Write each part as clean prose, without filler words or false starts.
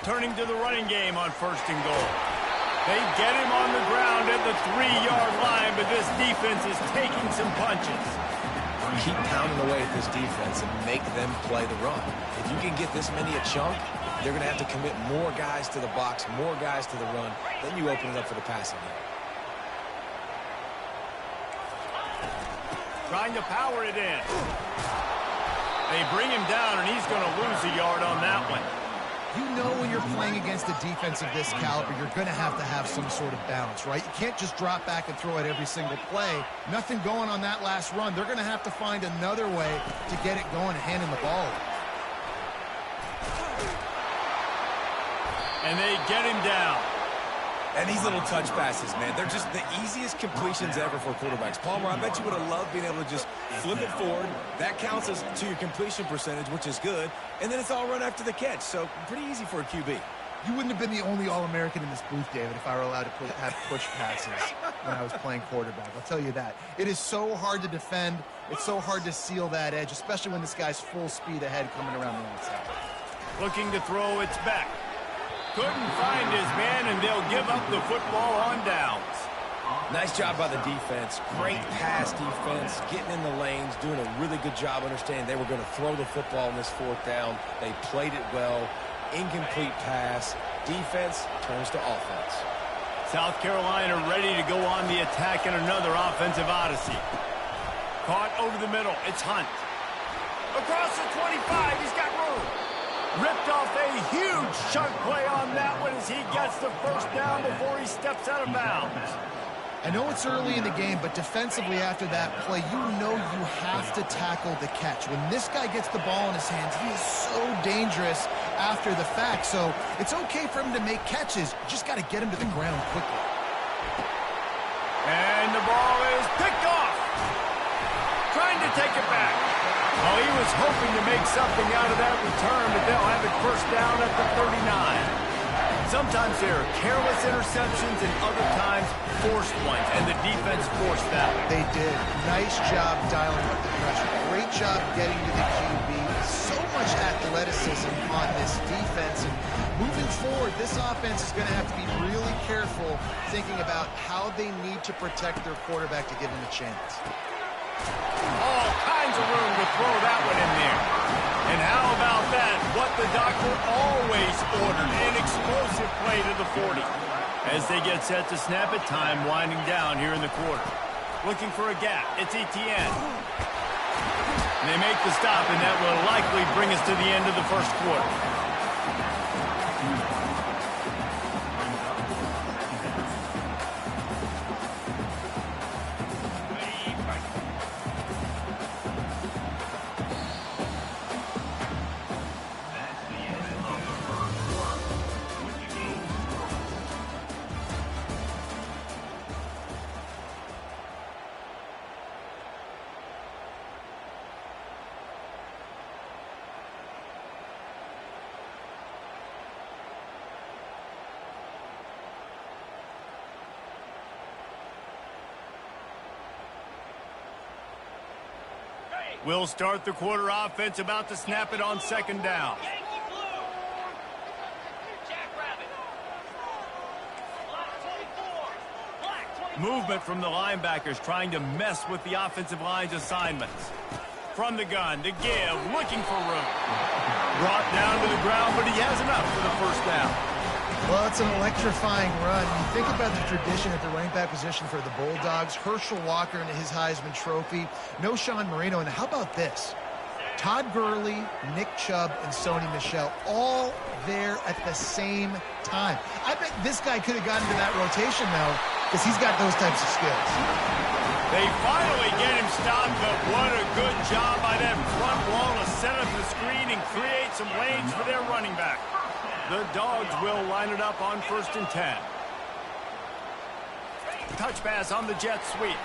turning to the running game on 1st and goal. They get him on the ground at the 3-yard line, but this defense is taking some punches. Keep pounding away at this defense and make them play the run. If you can get this many a chunk, they're going to have to commit more guys to the box, more guys to the run. Then you open it up for the passing game. Trying to power it in. They bring him down, and he's going to lose a yard on that one. You know when you're playing against a defense of this caliber, you're going to have some sort of balance, right? You can't just drop back and throw it every single play. Nothing going on that last run. They're going to have to find another way to get it going and handing the ball. And they get him down. And these little touch passes, man, they're just the easiest completions ever for quarterbacks. Palmer, I bet you would have loved being able to just flip it forward. That counts as to your completion percentage, which is good. And then it's all run after the catch. So pretty easy for a QB. You wouldn't have been the only All-American in this booth, David, if I were allowed to have push passes when I was playing quarterback. I'll tell you that. It is so hard to defend. It's so hard to seal that edge, especially when this guy's full speed ahead coming around the outside. Looking to throw, it's back. Couldn't find his man, and they'll give up the football on downs. Nice job by the defense. Great pass defense, getting in the lanes, doing a really good job understanding they were going to throw the football in this 4th down. They played it well. Incomplete pass. Defense turns to offense. South Carolina ready to go on the attack in another offensive odyssey. Caught over the middle. It's Hunt. Across the 25. He's got room. Ripped off a huge chunk play on that one as he gets the 1st down before he steps out of bounds. I know it's early in the game, but defensively after that play, you know you have to tackle the catch. When this guy gets the ball in his hands, he is so dangerous after the fact. So it's okay for him to make catches. You just got to get him to the ground quickly. And the ball is picked off. Trying to take it back. Well, he was hoping to make something out of that return, but they'll have it 1st down at the 39. Sometimes there are careless interceptions and other times forced ones, and the defense forced that. They did. Nice job dialing up the pressure. Great job getting to the QB. So much athleticism on this defense. And moving forward, this offense is going to have to be really careful thinking about how they need to protect their quarterback to give him a chance. All kinds of room to throw that one in there. And how about that? What the doctor always ordered, an explosive play to the 40. As they get set to snap it, time winding down here in the quarter. Looking for a gap. It's Etienne. And they make the stop, and that will likely bring us to the end of the 1st quarter. We'll start the quarter offense, about to snap it on 2nd down. Movement from the linebackers trying to mess with the offensive line's assignments. From the gun to give, looking for room. Brought down to the ground, but he has enough for the 1st down. Well, it's an electrifying run. You think about the tradition at the running back position for the Bulldogs. Herschel Walker and his Heisman Trophy. No Sean Marino. And how about this? Todd Gurley, Nick Chubb, and Sony Michel all there at the same time. I bet this guy could have gotten to that rotation, though, because he's got those types of skills. They finally get him stopped, but what a good job by that front wall to set up the screen and create some lanes for their running back. The Dogs will line it up on 1st and 10. Touch pass on the jet sweep.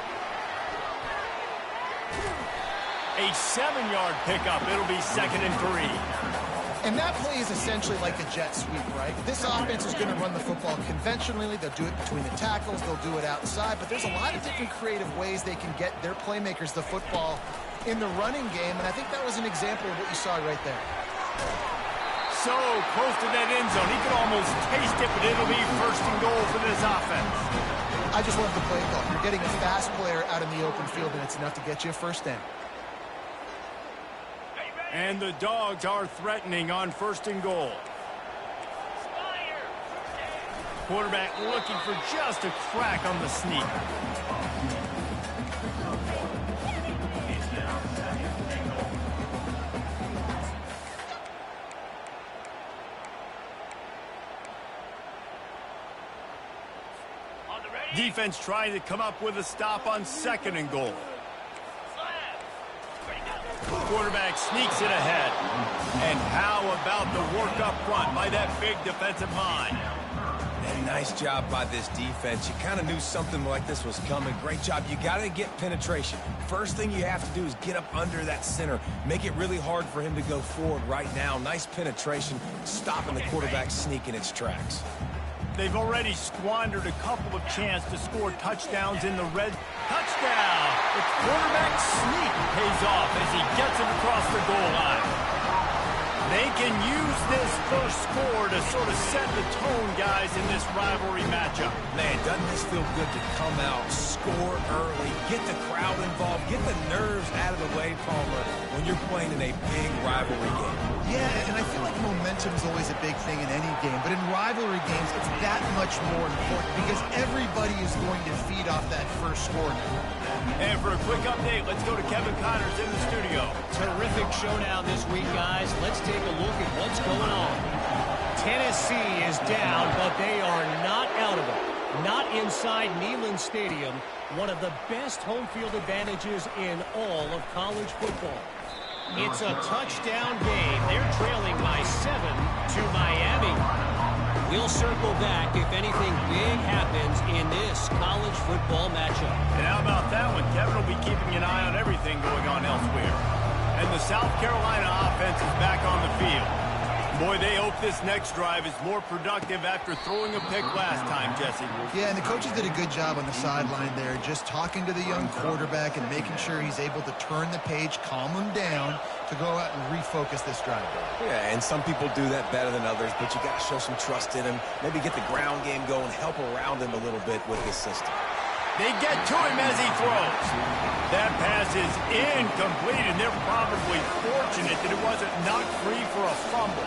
A 7-yard pickup. It'll be 2nd and 3. And that play is essentially like a jet sweep, right? This offense is going to run the football conventionally. They'll do it between the tackles. They'll do it outside. But there's a lot of different creative ways they can get their playmakers the football in the running game. And I think that was an example of what you saw right there. So close to that end zone. He could almost taste it, but it'll be first and goal for this offense. I just love the play call. You're getting a fast player out in the open field, and it's enough to get you a first down. And the Dogs are threatening on first and goal. Quarterback looking for just a crack on the sneak. Defense trying to come up with a stop on second and goal. Quarterback sneaks it ahead. And how about the work up front by that big defensive line? And nice job by this defense. You kind of knew something like this was coming. Great job. You got to get penetration. First thing you have to do is get up under that center. Make it really hard for him to go forward right now. Nice penetration, stopping the quarterback sneak in its tracks. They've already squandered a couple of chances to score touchdowns in the red. Touchdown! The quarterback sneak pays off as he gets it across the goal line. They can use this first score to sort of set the tone, guys, in this rivalry matchup. Man, doesn't this feel good to come out, score early, get the crowd involved, get the nerves out of the way, Palmer, when you're playing in a big rivalry game. Yeah, and I feel like momentum is always a big thing in any game, but in rivalry games, it's that much more important because everybody is going to feed off that first score now. And for a quick update, let's go to Kevin Connors in the studio. Terrific showdown this week, guys. Let's take a look at what's going on. Tennessee is down, but they are not out of it. Not inside Neyland Stadium, one of the best home field advantages in all of college football. It's a touchdown game. They're trailing by 7 to Miami. We'll circle back if anything big happens in this college football matchup. And how about that one? Kevin will be keeping an eye on everything going on elsewhere. And the South Carolina offense is back on the field. Boy, they hope this next drive is more productive after throwing a pick last time, Jesse. Yeah, and the coaches did a good job on the sideline there, just talking to the young quarterback and making sure he's able to turn the page, calm him down to go out and refocus this drive. Yeah, and some people do that better than others, but you got to show some trust in him. Maybe get the ground game going, help around him a little bit with his system. They get to him as he throws. That pass is incomplete, and they're probably fortunate that it wasn't knocked free for a fumble.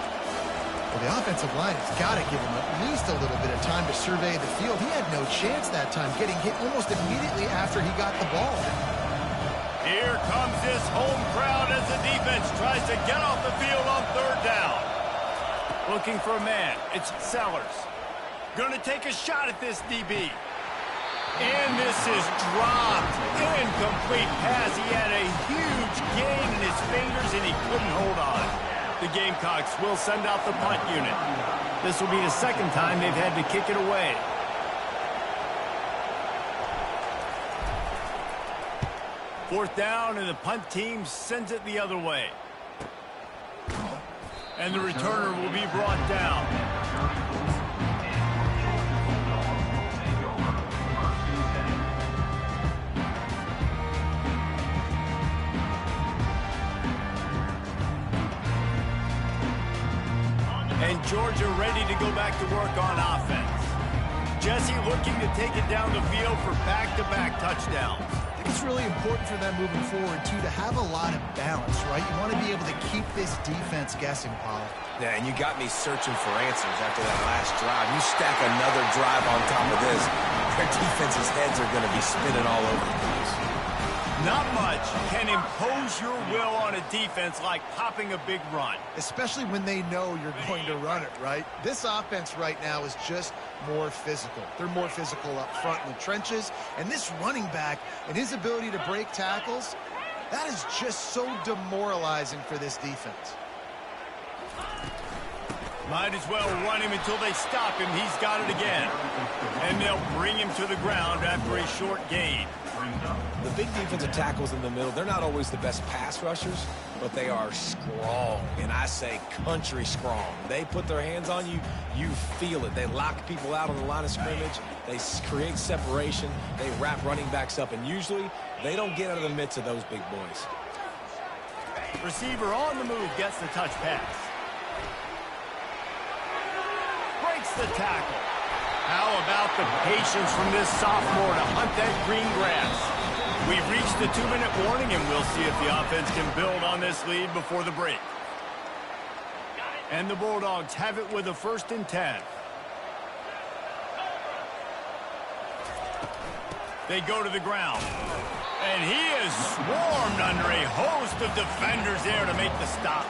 Well, the offensive line has got to give him at least a little bit of time to survey the field. He had no chance that time, getting hit almost immediately after he got the ball. Here comes this home crowd as the defense tries to get off the field on third down. Looking for a man. It's Sellers. Going to take a shot at this DB. And this is dropped. Incomplete pass. He had a huge gain in his fingers, and he couldn't hold on. The Gamecocks will send out the punt unit. This will be the second time they've had to kick it away. Fourth down, and the punt team sends it the other way. And the returner will be brought down. And Georgia ready to go back to work on offense. Jesse looking to take it down the field for back-to-back touchdowns. I think it's really important for them moving forward, too, to have a lot of balance, right? You want to be able to keep this defense guessing, Paul. Yeah, and you got me searching for answers after that last drive. You stack another drive on top of this, their defense's heads are going to be spinning all over the place. Not much can impose your will on a defense like popping a big run. Especially when they know you're going to run it, right? This offense right now is just more physical. They're more physical up front in the trenches. And this running back and his ability to break tackles, that is just so demoralizing for this defense. Might as well run him until they stop him. He's got it again. And they'll bring him to the ground after a short gain. The big defensive tackles in the middle, they're not always the best pass rushers, but they are strong, and I say country strong. They put their hands on you, you feel it. They lock people out on the line of scrimmage. They create separation. They wrap running backs up, and usually they don't get out of the midst of those big boys. Receiver on the move gets the touch pass. breaks the tackle. How about the patience from this sophomore to hunt that green grass? We've reached the 2-minute warning, and we'll see if the offense can build on this lead before the break. And the Bulldogs have it with a 1st and 10. They go to the ground. And he is swarmed under a host of defenders there to make the stop.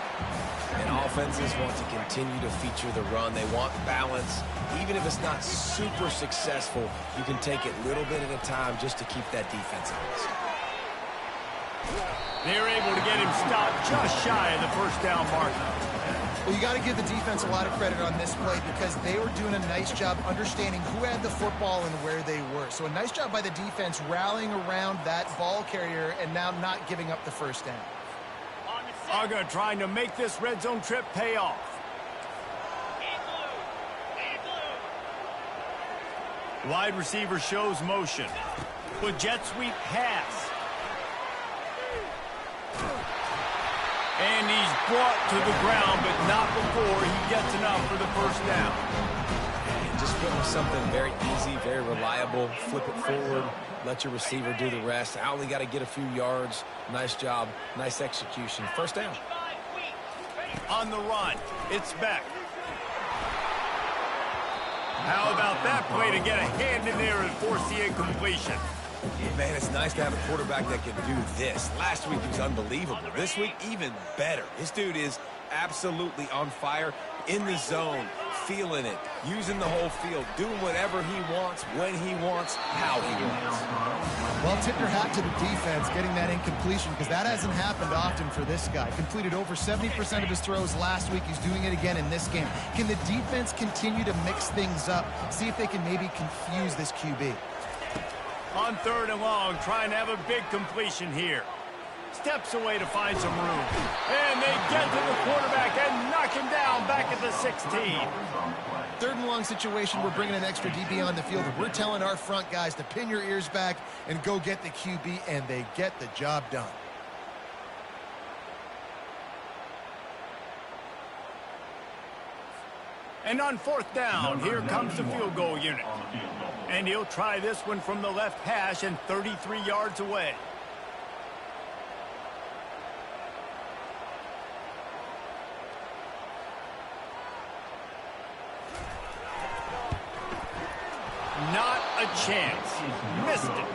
And offenses want to continue to feature the run. They want balance. Even if it's not super successful, you can take it little bit at a time just to keep that defense honest. They're able to get him stopped just shy of the 1st down marker. Well, you got to give the defense a lot of credit on this play because they were doing a nice job understanding who had the football and where they were. So a nice job by the defense rallying around that ball carrier and now not giving up the 1st down. Uga trying to make this red zone trip pay off. Wide receiver shows motion. With jet sweep pass. And he's brought to the ground, but not before he gets enough for the 1st down. And just put him something very easy, very reliable. Flip it forward. Let your receiver do the rest. I only got to get a few yards. Nice job. Nice execution. 1st down. On the run, it's Beck. How about that play to get a hand in there and force the incompletion? Man, it's nice to have a quarterback that can do this. Last week he was unbelievable. This week, even better. This dude is absolutely on fire, in the zone, feeling it, using the whole field, doing whatever he wants, when he wants, how he wants. Well, tip your hat to the defense getting that incompletion because that hasn't happened often for this guy. Completed over 70% of his throws last week. He's doing it again in this game. Can the defense continue to mix things up, see if they can maybe confuse this QB? On 3rd and long, trying to have a big completion here. Steps away to find some room. And they get to the quarterback and knock him down back at the 16. 3rd and long situation, we're bringing an extra DB on the field. We're telling our front guys to pin your ears back and go get the QB, and they get the job done. And on 4th down, here comes the field goal unit. And he'll try this one from the left hash and 33 yards away. Not a chance. Missed it.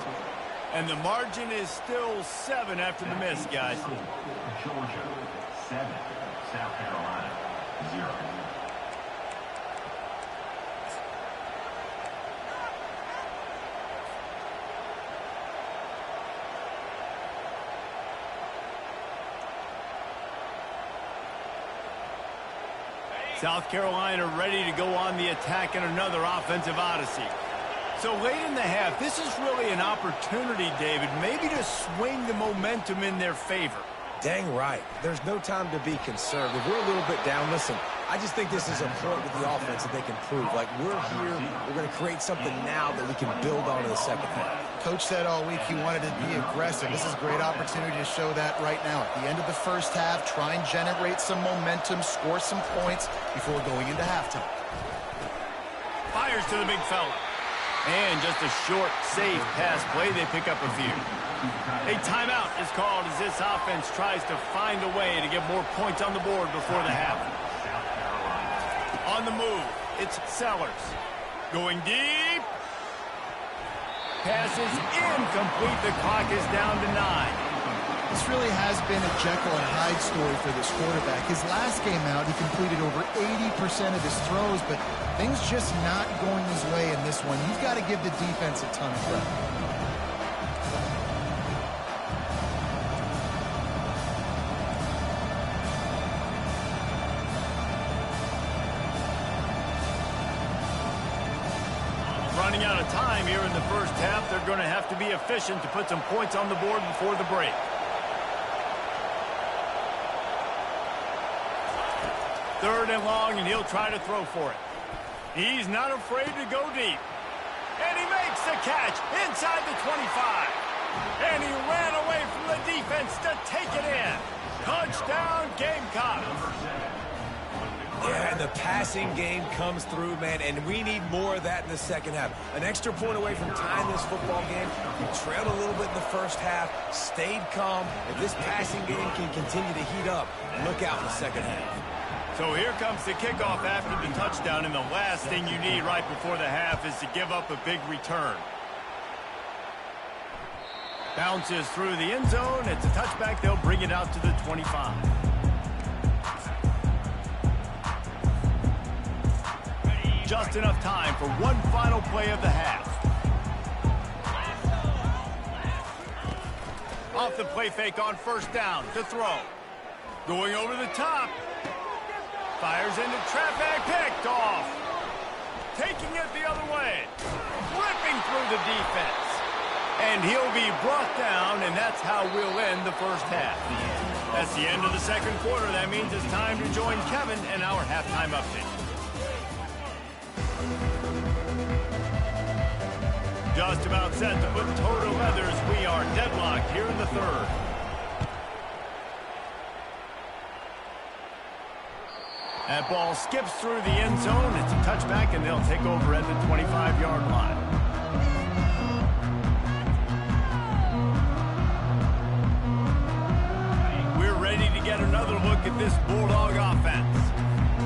And the margin is still 7 after the miss, guys. Georgia, 7. South Carolina, 0. South Carolina ready to go on the attack in another offensive odyssey. So late in the half, this is really an opportunity, David, maybe to swing the momentum in their favor. Dang right. There's no time to be conservative. We're a little bit down. Listen, I just think this is a point with the offense that they can prove. Like, we're here, we're going to create something now that we can build on in the 2nd half. Coach said all week he wanted to be aggressive. This is a great opportunity to show that right now. At the end of the 1st half, try and generate some momentum, score some points before going into halftime. Fires to the big fella. And just a short, safe pass play. They pick up a few. A timeout is called as this offense tries to find a way to get more points on the board before the half. On the move, it's Sellers. Going deep. Pass is incomplete. The clock is down to 9. This really has been a Jekyll and Hyde story for this quarterback. His last game out, he completed over 80% of his throws, but things just not going his way in this one. You've got to give the defense a ton of credit. Running out of time here in the 1st half. They're going to have to be efficient to put some points on the board before the break. Third and long, and he'll try to throw for it. He's not afraid to go deep. And he makes the catch inside the 25. And he ran away from the defense to take it in. Touchdown, Gamecocks. Yeah, and the passing game comes through, man, and we need more of that in the second half. An extra point away from tying this football game. We trailed a little bit in the first half, stayed calm. If this passing game can continue to heat up, look out in the second half. So here comes the kickoff after the touchdown, and the last thing you need right before the half is to give up a big return. Bounces through the end zone. It's a touchback. They'll bring it out to the 25. Just enough time for one final play of the half. Off the play fake on first down to throw. Going over the top. Fires into traffic, picked off. Taking it the other way. Ripping through the defense. And he'll be brought down, and that's how we'll end the first half. That's the end of the second quarter. That means it's time to join Kevin in our halftime update. Just about set to put total leathers. We are deadlocked here in the third. That ball skips through the end zone. It's a touchback, and they'll take over at the 25-yard line. We're ready to get another look at this Bulldog offense.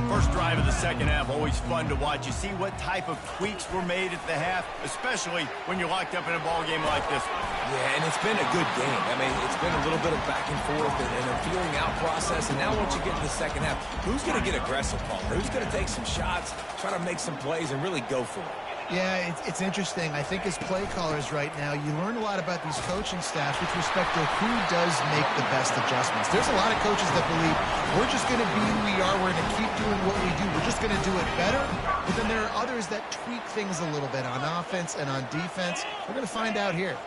First drive of the second half, always fun to watch. You see what type of tweaks were made at the half, especially when you're locked up in a ball game like this one. Yeah, and it's been a good game. I mean, it's been a little bit of back and forth and a feeling out process. And now once you get to the second half, who's going to get aggressive, Paul? Who's going to take some shots, try to make some plays, and really go for it? Yeah, it's interesting. I think as play callers right now, you learn a lot about these coaching staffs with respect to who does make the best adjustments. There's a lot of coaches that believe we're just going to be who we are. We're going to keep doing what we do. We're just going to do it better. But then there are others that tweak things a little bit on offense and on defense. We're going to find out here.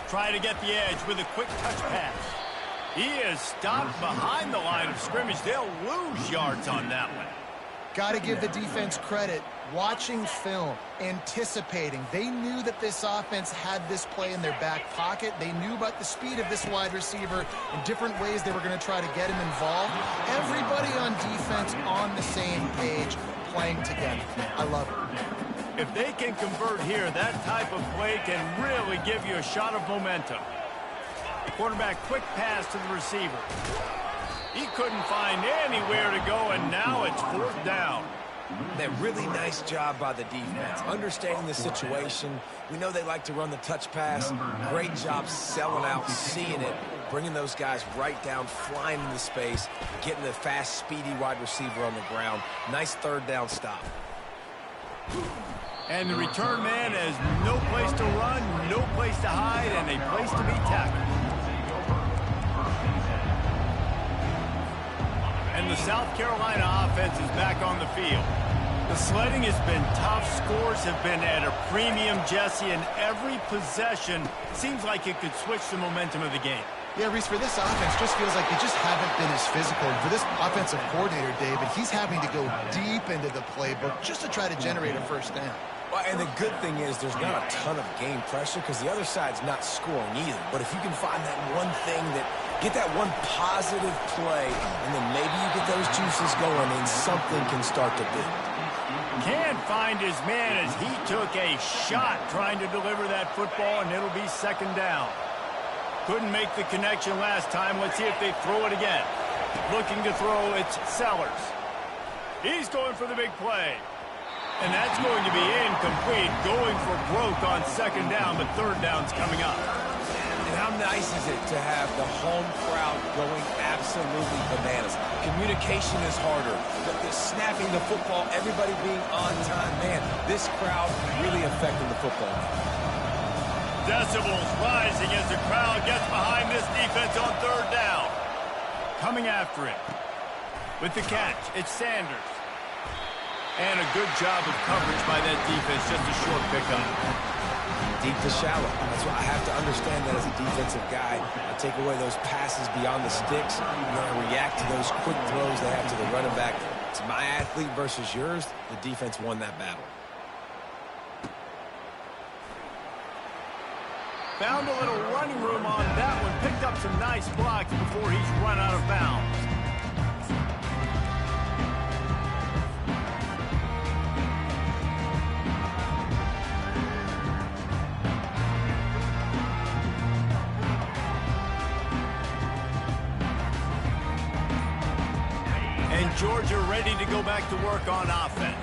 Try to get the edge with a quick touch pass. He is stopped behind the line of scrimmage. They'll lose yards on that one. Got to give the defense credit. Watching film, anticipating. They knew that this offense had this play in their back pocket. They knew about the speed of this wide receiver and different ways they were going to try to get him involved. Everybody on defense on the same page, playing together. I love it. If they can convert here, that type of play can really give you a shot of momentum. Quarterback quick pass to the receiver. He couldn't find anywhere to go, and now it's fourth down. That really nice job by the defense, understanding the situation. We know they like to run the touch pass. Great job selling out, seeing it, bringing those guys right down, flying into space, getting the fast, speedy wide receiver on the ground. Nice third down stop. And the return man has no place to run, no place to hide, and a place to be tackled. And the South Carolina offense is back on the field. The sledding has been tough. Scores have been at a premium, Jesse, and every possession seems like it could switch the momentum of the game. Yeah, Reese, for this offense, just feels like they just haven't been as physical. And for this offensive coordinator, David, he's having to go deep into the playbook just to try to generate a first down. Well, and the good thing is there's not a ton of game pressure because the other side's not scoring either. But if you can find that one thing get that one positive play, and then maybe you get those juices going and something can start to build. Can't find his man as he took a shot trying to deliver that football, and it'll be second down. Couldn't make the connection last time. Let's see if they throw it again. Looking to throw, it's Sellers. He's going for the big play. And that's going to be incomplete, going for broke on second down, but third down's coming up. And how nice is it to have the home crowd going absolutely bananas? Communication is harder. The snapping the football, everybody being on time. Man, this crowd really affecting the football game. Decibels rising as the crowd gets behind this defense on third down. Coming after it. With the catch, it's Sanders. And a good job of coverage by that defense, just a short pickup. Deep to shallow. That's why I have to understand that as a defensive guy. I take away those passes beyond the sticks, and then I react to those quick throws they have to the running back. It's my athlete versus yours. The defense won that battle. Found a little running room on that one. Picked up some nice blocks before he's run out of bounds. Georgia ready to go back to work on offense.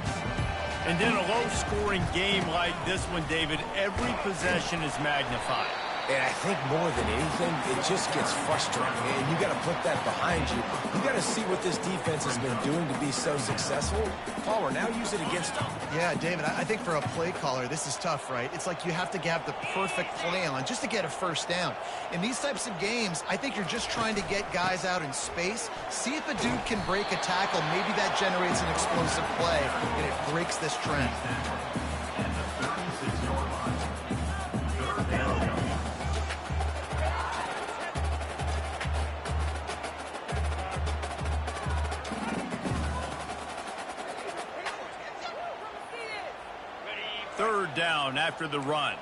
And in a low-scoring game like this one, David, every possession is magnified. And I think more than anything, it just gets frustrating. And you got to put that behind you. You got to see what this defense has been doing to be so successful. Caller, now use it against them. Yeah, David, I think for a play caller, this is tough, right? It's like you have to have the perfect play on just to get a first down. In these types of games, I think you're just trying to get guys out in space, see if a dude can break a tackle. Maybe that generates an explosive play, and it breaks this trend. And the 36-yard line. Third down. Third down after the run.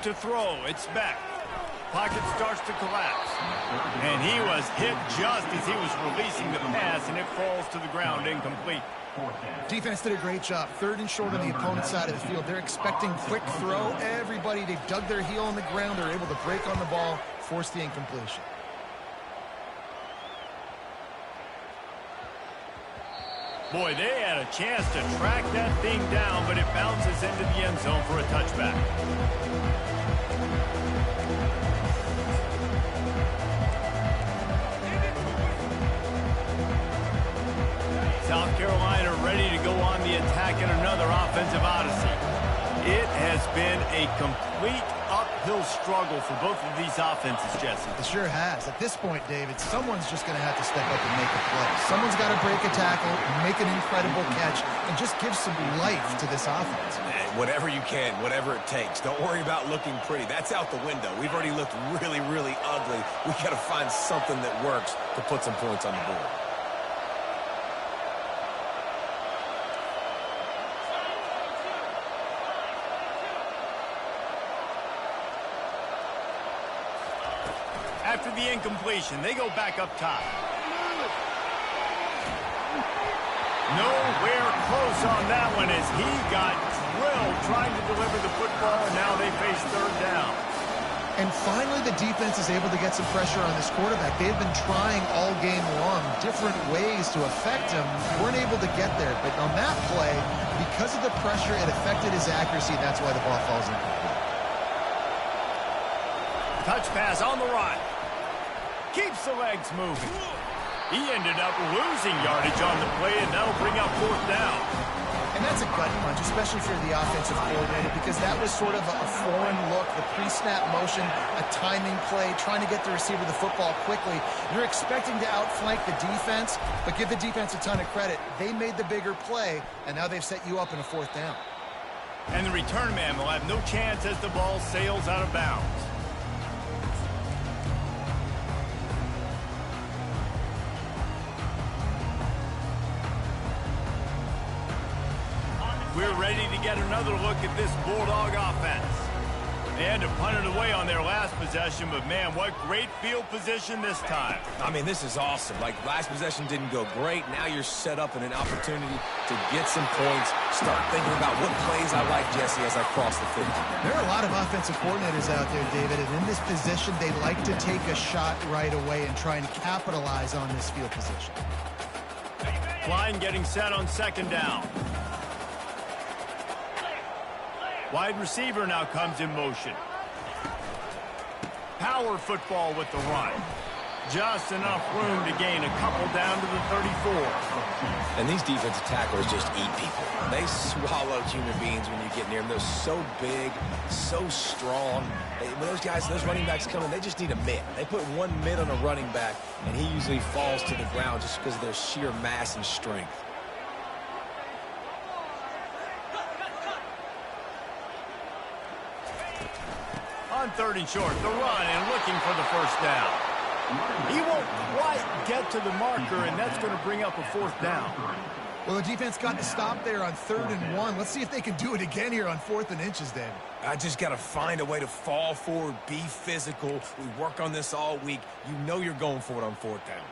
To throw, it's Beck. Pocket starts to collapse. And he was hit just as he was releasing the pass, and it falls to the ground incomplete. Defense did a great job. Third and short on the opponent's side of the field. They're expecting quick throw. Everybody, they've dug their heel on the ground. They're able to break on the ball, force the incompletion. Boy, they had a chance to track that thing down, but it bounces into the end zone for a touchback. South Carolina ready to go on the attack in another offensive odyssey. It has been a complete uphill struggle for both of these offenses, Jesse. It sure has. At this point, David, someone's just going to have to step up and make a play. Someone's got to break a tackle, make an incredible catch, and just give some life to this offense. And whatever you can, whatever it takes. Don't worry about looking pretty. That's out the window. We've already looked really, really ugly. We got to find something that works to put some points on the board. After the incompletion, they go back up top. Nowhere close on that one as he got drilled trying to deliver the football, and now they face third down. And finally, the defense is able to get some pressure on this quarterback. They've been trying all game long different ways to affect him. Weren't able to get there. But on that play, because of the pressure, it affected his accuracy. That's why the ball falls incomplete. Touch pass on the run. Keeps the legs moving. He ended up losing yardage on the play, and that'll bring up fourth down. And that's a gut punch, especially for the offensive coordinator, because that was sort of a foreign look, the pre-snap motion, a timing play, trying to get the receiver the football quickly. You're expecting to outflank the defense, but give the defense a ton of credit. They made the bigger play, and now they've set you up in a fourth down. And the return man will have no chance as the ball sails out of bounds. We're ready to get another look at this Bulldog offense. They had to punt it away on their last possession, but man, what great field position this time. I mean, this is awesome. Like, last possession didn't go great. Now you're set up in an opportunity to get some points, start thinking about what plays I like, Jesse, as I cross the field. There are a lot of offensive coordinators out there, David, and in this position, they like to take a shot right away and try and capitalize on this field position. Line getting set on second down. Wide receiver now comes in motion. Power football with the run. Just enough room to gain a couple down to the 34. And these defensive tacklers just eat people. They swallow human beings when you get near them. They're so big, so strong. When those guys, those running backs come in, they just need a mitt. They put one mitt on a running back, and he usually falls to the ground just because of their sheer mass and strength. On third and short, the run and looking for the first down. He won't quite get to the marker, and that's going to bring up a fourth down. Well, the defense got to stop there on 3rd and 1. Let's see if they can do it again here on 4th and inches, David. I just got to find a way to fall forward, be physical. We work on this all week. You know you're going for it on 4th down.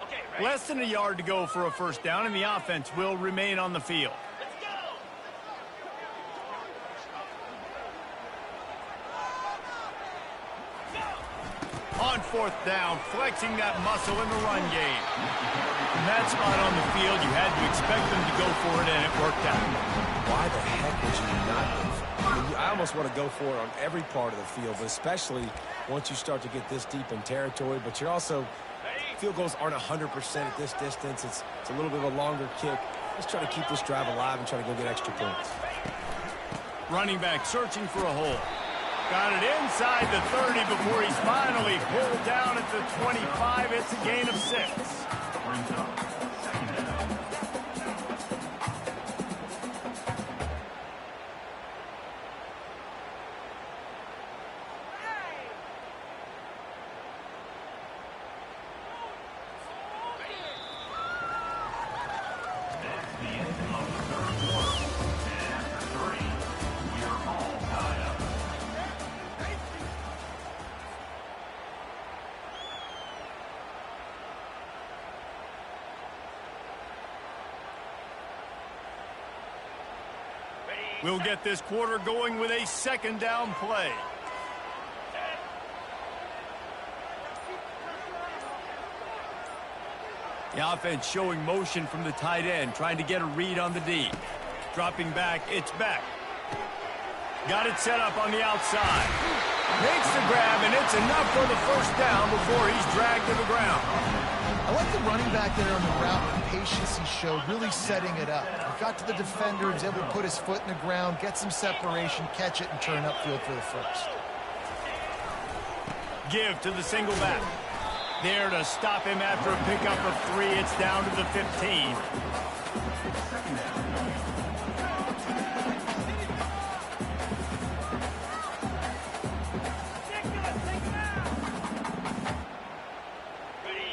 Okay, less than a yard to go for a first down, and the offense will remain on the field. On 4th down, flexing that muscle in the run game. From that spot on the field, you had to expect them to go for it, and it worked out. Why the heck would you not go for it? I mean, I almost want to go for it on every part of the field, but especially once you start to get this deep in territory. But you're also, field goals aren't 100% at this distance. It's a little bit of a longer kick. Let's try to keep this drive alive and try to go get extra points. Running back searching for a hole. Got it inside the 30 before he's finally pulled down at the 25. It's a gain of 6. Brings up second down. It's the end of the third quarter. And after 3, we are all tied up. We'll get this quarter going with a 2nd down play. The offense showing motion from the tight end, trying to get a read on the D. Dropping back, it's back. Got it set up on the outside. Makes the grab, and it's enough for the 1st down before he's dragged to the ground. I like the running back there on the route and patience he showed, really setting it up. He got to the defender, he was able to put his foot in the ground, get some separation, catch it, and turn upfield for the 1st. Give to the single back. There to stop him after a pickup of 3. It's down to the 15.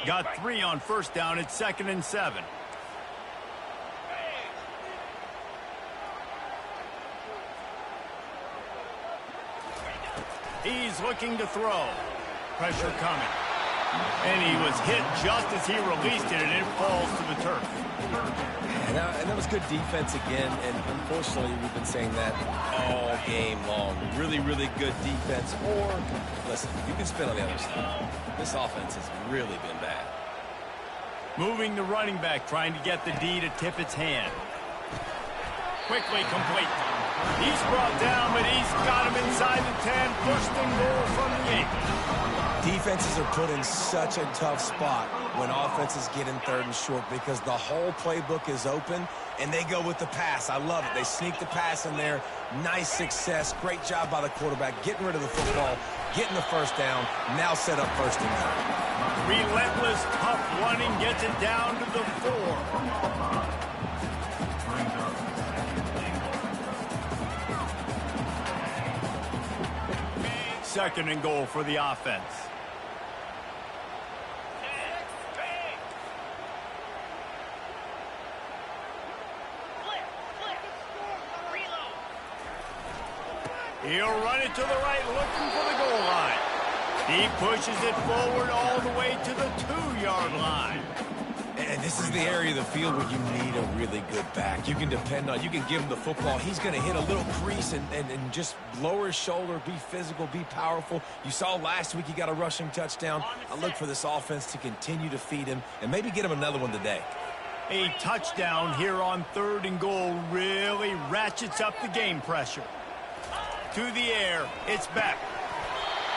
Got 3 on 1st down. It's 2nd and 7. He's looking to throw. Pressure coming. And he was hit just as he released it, and it falls to the turf. And that was good defense again, and unfortunately we've been saying that all game long. Really, really good defense. Or, listen, you can spin on the other side. This offense has really been bad. Moving the running back, trying to get the D to tip its hand. Quickly complete. He's brought down, but he's got him inside the 10. 1st and goal from the 8. Defenses are put in such a tough spot when offenses get in 3rd and short because the whole playbook is open and they go with the pass. I love it. They sneak the pass in there. Nice success. Great job by the quarterback getting rid of the football, getting the 1st down, now set up 1st and goal. Relentless, tough running gets it down to the 4. Brings up Second and goal for the offense. He'll run it to the right, looking for the goal line. He pushes it forward all the way to the 2-yard line. And this is the area of the field where you need a really good back. You can depend on, you can give him the football. He's going to hit a little crease and just lower his shoulder, be physical, be powerful. You saw last week he got a rushing touchdown. I look for this offense to continue to feed him and maybe get him another one today. A touchdown here on 3rd and goal really ratchets up the game pressure. To the air, it's back.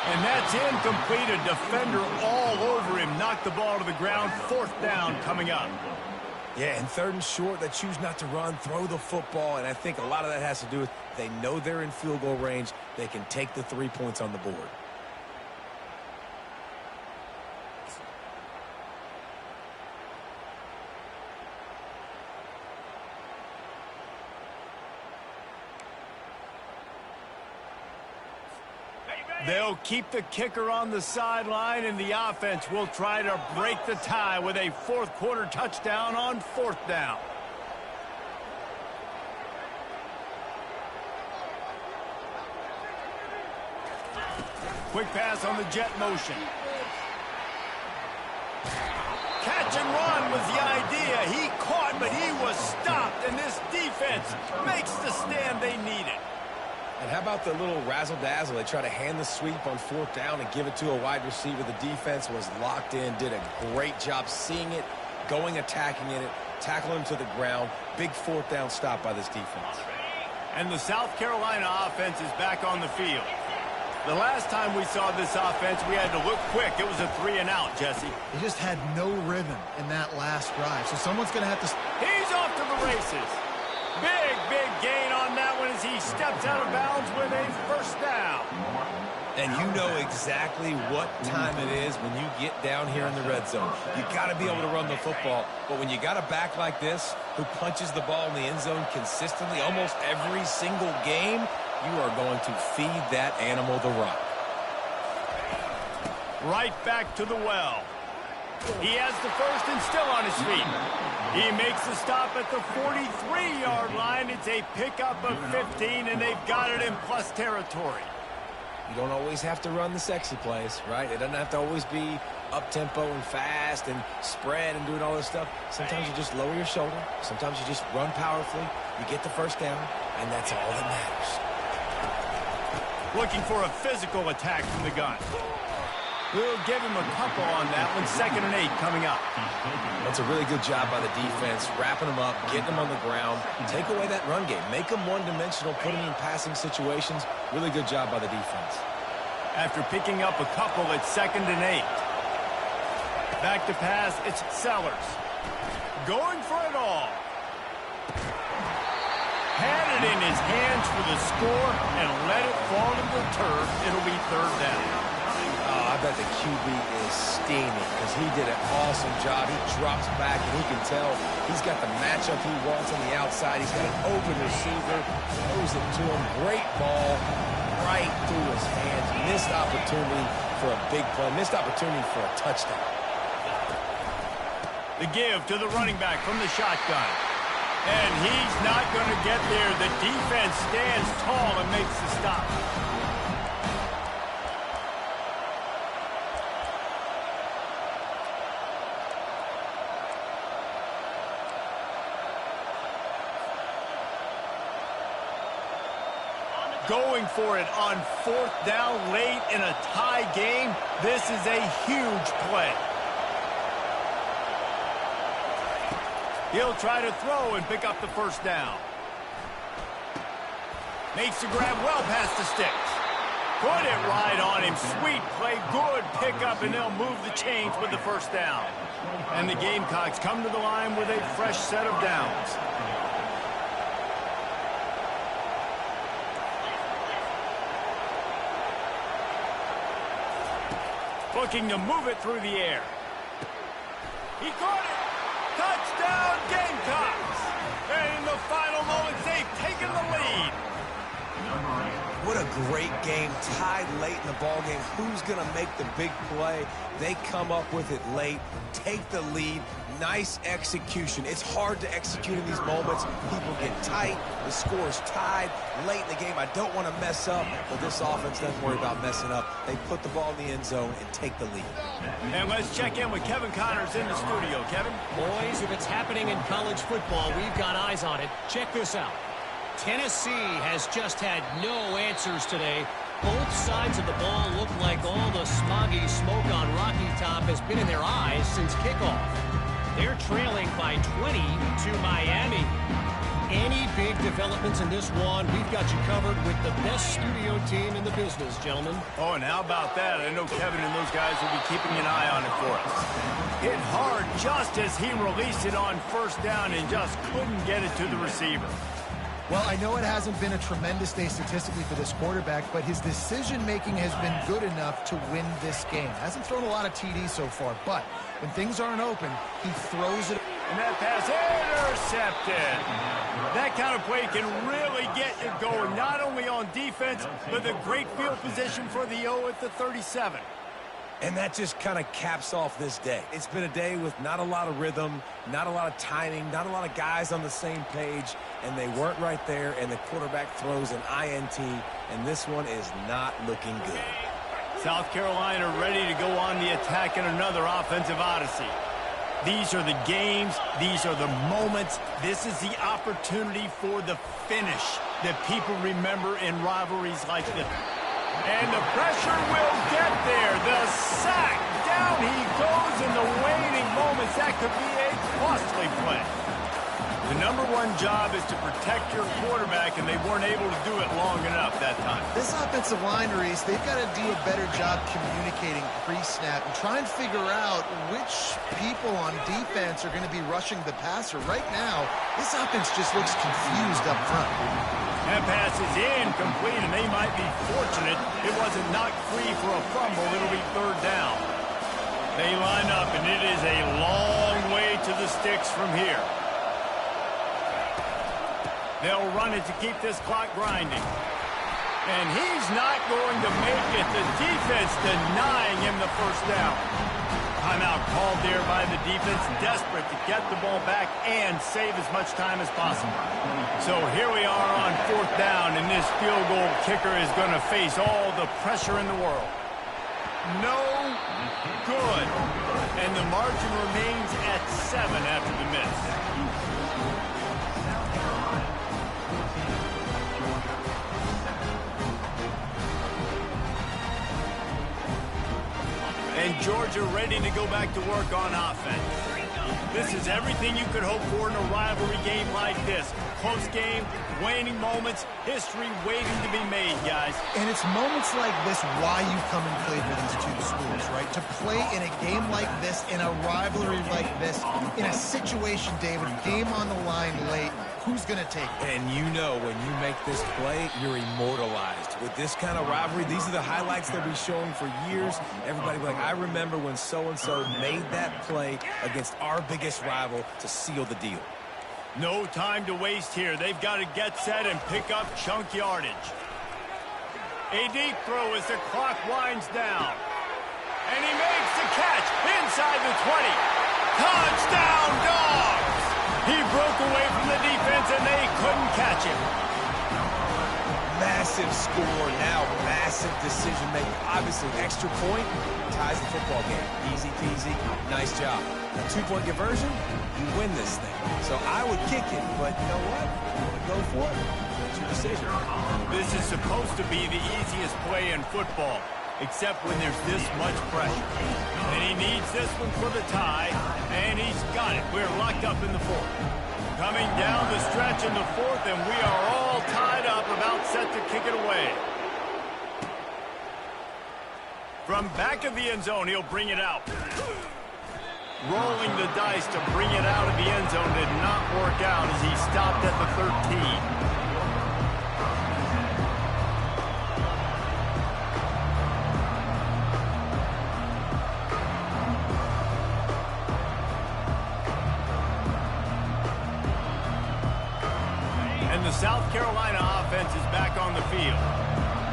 And that's incomplete. A defender all over him. Knocked the ball to the ground. 4th down coming up. Yeah, and 3rd and short, they choose not to run, throw the football, and I think a lot of that has to do with they know they're in field goal range. They can take the 3 points on the board. They'll keep the kicker on the sideline, and the offense will try to break the tie with a 4th quarter touchdown on 4th down. Quick pass on the jet motion. Catch and run was the idea. He caught, but he was stopped, and this defense makes the stand they needed. And how about the little razzle-dazzle? They try to hand the sweep on 4th down and give it to a wide receiver. The defense was locked in, did a great job seeing it, going, attacking it, tackling him to the ground. Big 4th down stop by this defense. And the South Carolina offense is back on the field. The last time we saw this offense, we had to look quick. It was a 3-and-out, Jesse. They just had no rhythm in that last drive, so someone's going to have to... He's off to the races. Big gain on that one as he steps out of bounds with a 1st down. And you know exactly what time it is when you get down here in the red zone. You got to be able to run the football, but when you got a back like this who punches the ball in the end zone consistently almost every single game, you are going to feed that animal the rock. Right back to the well. He has the 1st and still on his feet. He makes the stop at the 43-yard line. It's a pickup of 15, and they've got it in plus territory. You don't always have to run the sexy plays, right? It doesn't have to always be up-tempo and fast and spread and doing all this stuff. Sometimes you just lower your shoulder. Sometimes you just run powerfully. You get the 1st down, and that's all that matters. Looking for a physical attack from the gun. We'll give him a couple on that one. 2nd and 8 coming up. That's a really good job by the defense, wrapping them up, getting them on the ground. Take away that run game. Make them one-dimensional, put them in passing situations. Really good job by the defense. After picking up a couple, it's 2nd and 8. Back to pass, it's Sellers. Going for it all. Had it in his hands for the score and let it fall to the turf. It'll be 3rd down. I bet the QB is steaming because he did an awesome job. He drops back, and he can tell he's got the matchup he wants on the outside. He's got an open receiver, throws it to him. Great ball right through his hands. Missed opportunity for a big play. Missed opportunity for a touchdown. The give to the running back from the shotgun. And he's not going to get there. The defense stands tall and makes the stop. Going for it on 4th down late in a tie game. This is a huge play. He'll try to throw and pick up the 1st down. Makes the grab well past the sticks. Put it right on him. Sweet play. Good pickup, and they'll move the chains with the 1st down. And the Gamecocks come to the line with a fresh set of downs. Looking to move it through the air. He caught it. Touchdown, Gamecocks. And in the final moments, they've taken the lead. What a great game. Tied late in the ball game. Who's going to make the big play? They come up with it late. Take the lead. Nice execution. It's hard to execute in these moments. People get tight. The score is tied late in the game. I don't want to mess up, but this offense doesn't worry about messing up. They put the ball in the end zone and take the lead. And let's check in with Kevin Connors in the studio. Kevin? Boys, if it's happening in college football, we've got eyes on it. Check this out. Tennessee has just had no answers today. Both sides of the ball look like all the smoggy smoke on Rocky Top has been in their eyes since kickoff. They're trailing by 20 to Miami. Any big developments in this one, we've got you covered with the best studio team in the business, gentlemen. Oh, and how about that? I know Kevin and those guys will be keeping an eye on it for us. Hit hard just as he released it on 1st down and just couldn't get it to the receiver. Well, I know it hasn't been a tremendous day statistically for this quarterback, but his decision-making has been good enough to win this game. Hasn't thrown a lot of TDs so far, but when things aren't open, he throws it. And that pass intercepted. That kind of play can really get you going, not only on defense, but the great field position for the O at the 37. And that just kind of caps off this day. It's been a day with not a lot of rhythm, not a lot of timing, not a lot of guys on the same page, and they weren't right there, and the quarterback throws an INT, and this one is not looking good. South Carolina ready to go on the attack in another offensive odyssey. These are the games. These are the moments. This is the opportunity for the finish that people remember in rivalries like this. And the pressure will get there. The sack. Down he goes in the waning moments. That could be a costly play. The number one job is to protect your quarterback, and they weren't able to do it long enough that time. This offensive line, Reese, they've got to do a better job communicating pre-snap and try and figure out which people on defense are going to be rushing the passer. Right now, this offense just looks confused up front. That pass is incomplete, and they might be fortunate it wasn't knocked free for a fumble. It'll be third down. They line up, and it is a long way to the sticks from here. They'll run it to keep this clock grinding. And he's not going to make it. The defense denying him the first down. Timeout called there by the defense, desperate to get the ball back and save as much time as possible. So here we are on fourth down, and this field goal kicker is going to face all the pressure in the world. No good. And the margin remains at 7 after the miss. And Georgia ready to go back to work on offense. This is everything you could hope for in a rivalry game like this. Close game, waning moments, history waiting to be made, guys. And it's moments like this why you come and play for these two schools, right? To play in a game like this, in a rivalry like this, in a situation, David, game on the line late, who's going to take it? And you know when you make this play, you're immortalized. With this kind of rivalry, these are the highlights they'll be showing for years. Everybody will be like, I remember when so-and-so made that play against our biggest rival to seal the deal. No time to waste here. They've got to get set and pick up chunk yardage. A deep throw as the clock winds down. And he makes the catch inside the 20. Touchdown, Dogs! He broke away from the defense, and they couldn't catch him. Massive score, now massive decision-making. Obviously, an extra point ties the football game. Easy peasy, nice job. A two-point conversion, you win this thing. So I would kick it, but you know what? You want to go for it? It's your decision. This is supposed to be the easiest play in football, except when there's this much pressure. And he needs this one for the tie, and he's got it. We're locked up in the fourth. Coming down the stretch in the fourth, and we are all tied up, about set to kick it away. From back of the end zone, he'll bring it out. Rolling the dice to bring it out of the end zone did not work out as he stopped at the 13. The South Carolina offense is back on the field.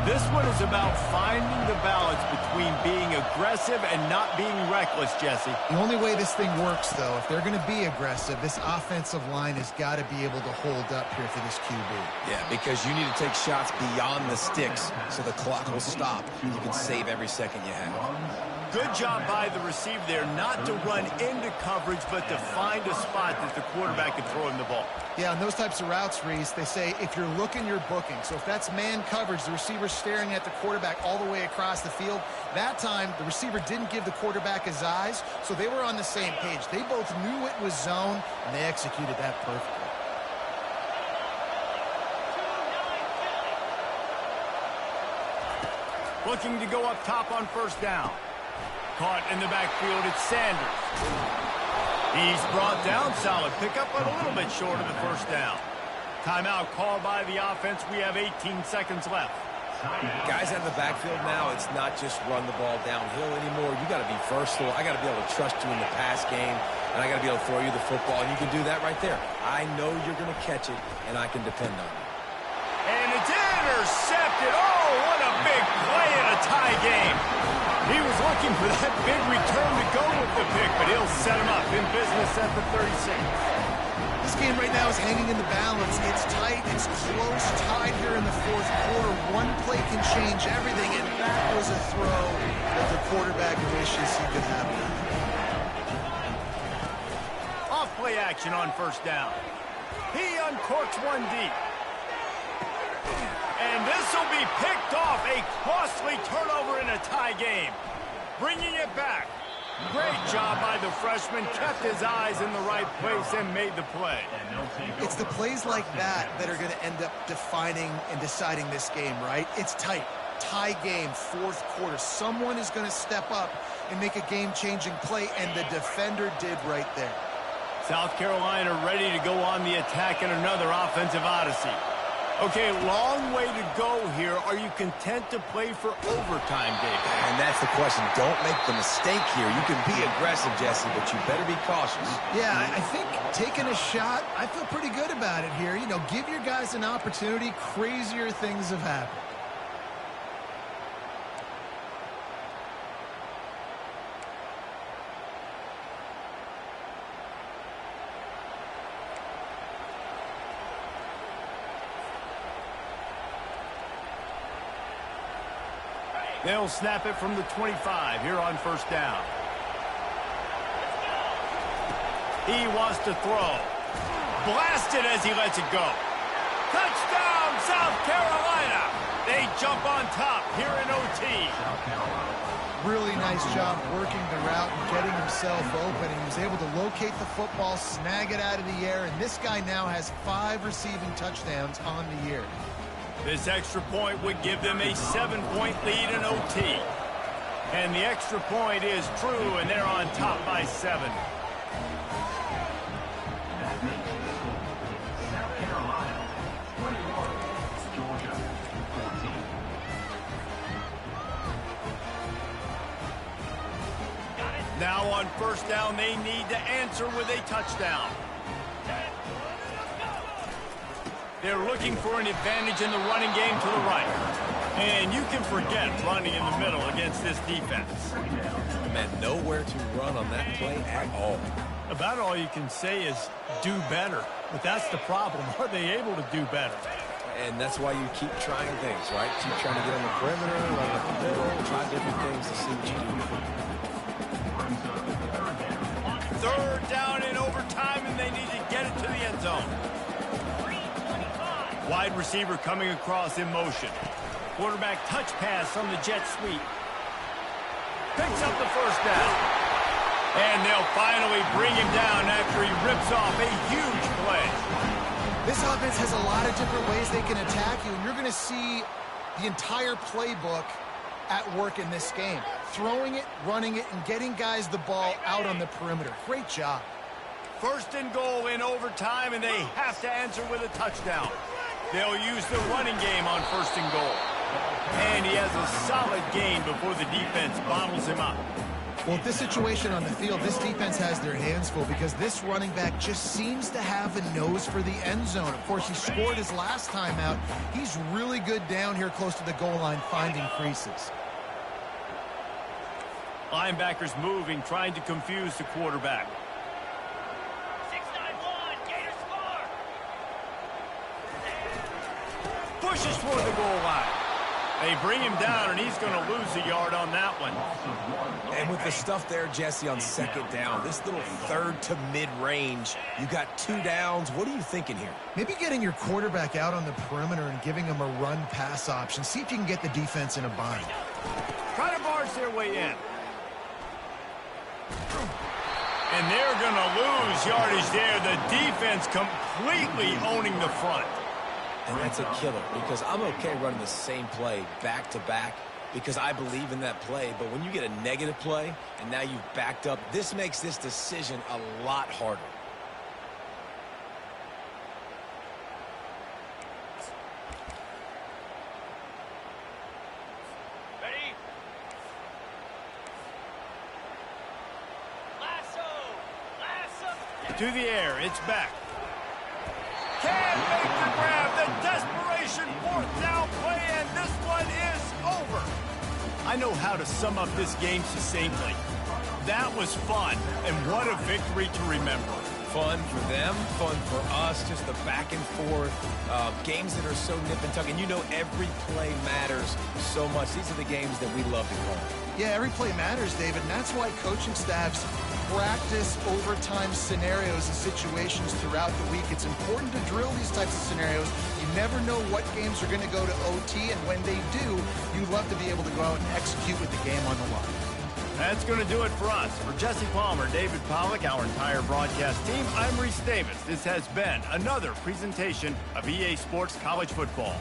This one is about finding the balance between being aggressive and not being reckless, Jesse. The only way this thing works, though, if they're going to be aggressive, this offensive line has got to be able to hold up here for this QB. Yeah, because you need to take shots beyond the sticks so the clock will stop. You can save every second you have. Good job by the receiver there not to run into coverage, but to find a spot that the quarterback can throw him the ball. Yeah, on those types of routes, Reese, they say if you're looking, you're booking. So if that's man coverage, the receiver's staring at the quarterback all the way across the field. That time, the receiver didn't give the quarterback his eyes, so they were on the same page. They both knew it was zone, and they executed that perfectly. Looking to go up top on first down. Caught in the backfield, it's Sanders. He's brought down, solid pickup, but a little bit short of the first down. Timeout called by the offense. We have 18 seconds left. Guys out of the backfield now, it's not just run the ball downhill anymore. You got to be versatile. I got to be able to trust you in the pass game, and I got to be able to throw you the football, and you can do that right there. I know you're going to catch it, and I can depend on it. And it's intercepted. Oh, what a big play in a tie game. He was looking for that big return to go with the pick, but he'll set him up in business at the 36. This game right now is hanging in the balance. It's tight, it's close, tied here in the fourth quarter. One play can change everything, and that was a throw that the quarterback wishes he could have. play action on first down. He uncorks one deep. And this will be picked off. A costly turnover in a tie game. Bringing it back. Great job by the freshman. Kept his eyes in the right place and made the play. It's the plays like that that are going to end up defining and deciding this game, right? It's tight. Tie game, fourth quarter. Someone is going to step up and make a game-changing play, and the defender did right there. South Carolina ready to go on the attack in another offensive odyssey. Okay, long way to go here. Are you content to play for overtime, David? And that's the question. Don't make the mistake here. You can be aggressive, Jesse, but you better be cautious. Yeah, I think taking a shot, I feel pretty good about it here. You know, give your guys an opportunity. Crazier things have happened. They'll snap it from the 25 here on first down. He wants to throw. Blasted as he lets it go. Touchdown, South Carolina. They jump on top here in OT. Really nice job working the route and getting himself open. He was able to locate the football, snag it out of the air, and this guy now has 5 receiving touchdowns on the year. This extra point would give them a 7-point lead in OT. And the extra point is true, and they're on top by 7. South Carolina 21, Georgia 14. Now on first down, they need to answer with a touchdown. They're looking for an advantage in the running game to the right. And you can forget running in the middle against this defense. Man, nowhere to run on that play at all. About all you can say is do better. But that's the problem. Are they able to do better? And that's why you keep trying things, right? Keep trying to get on the perimeter, run up the middle, try different things to see what you do. Third down in overtime, and they need to get it to the end zone. Wide receiver coming across in motion. Quarterback touch pass from the jet sweep. Picks up the first down. And they'll finally bring him down after he rips off a huge play. This offense has a lot of different ways they can attack you, and you're going to see the entire playbook at work in this game. Throwing it, running it, and getting guys the ball out on the perimeter. Great job. First and goal in overtime, and they have to answer with a touchdown. They'll use the running game on first and goal. And he has a solid gain before the defense bottles him up. Well, at this situation on the field, this defense has their hands full because this running back just seems to have a nose for the end zone. Of course, he scored his last time out. He's really good down here close to the goal line, finding creases. Linebackers moving, trying to confuse the quarterback. Pushes toward the goal line. They bring him down, and he's going to lose a yard on that one. And with the stuff there, Jesse, on second down, this little third to mid-range, you got 2 downs. What are you thinking here? Maybe getting your quarterback out on the perimeter and giving him a run-pass option. See if you can get the defense in a bind. Try to barge their way in. And they're going to lose yardage there. The defense completely owning the front. And that's a killer because I'm okay running the same play back-to-back because I believe in that play. But when you get a negative play and now you've backed up, this makes this decision a lot harder. Ready? Lasso! To the air, it's back. Can make the grab, the desperation fourth down play, and this one is over. I know how to sum up this game succinctly. That was fun, and what a victory to remember. fun for them, fun for us, just the back and forth, games that are so nip and tuck. And you know every play matters so much. These are the games that we love to call. Yeah, every play matters, David, and that's why coaching staffs practice overtime scenarios and situations throughout the week. It's important to drill these types of scenarios. You never know what games are going to go to OT, and when they do, you love to be able to go out and execute with the game on the line. That's going to do it for us. For Jesse Palmer, David Pollack, our entire broadcast team, I'm Reese Davis. This has been another presentation of EA Sports College Football.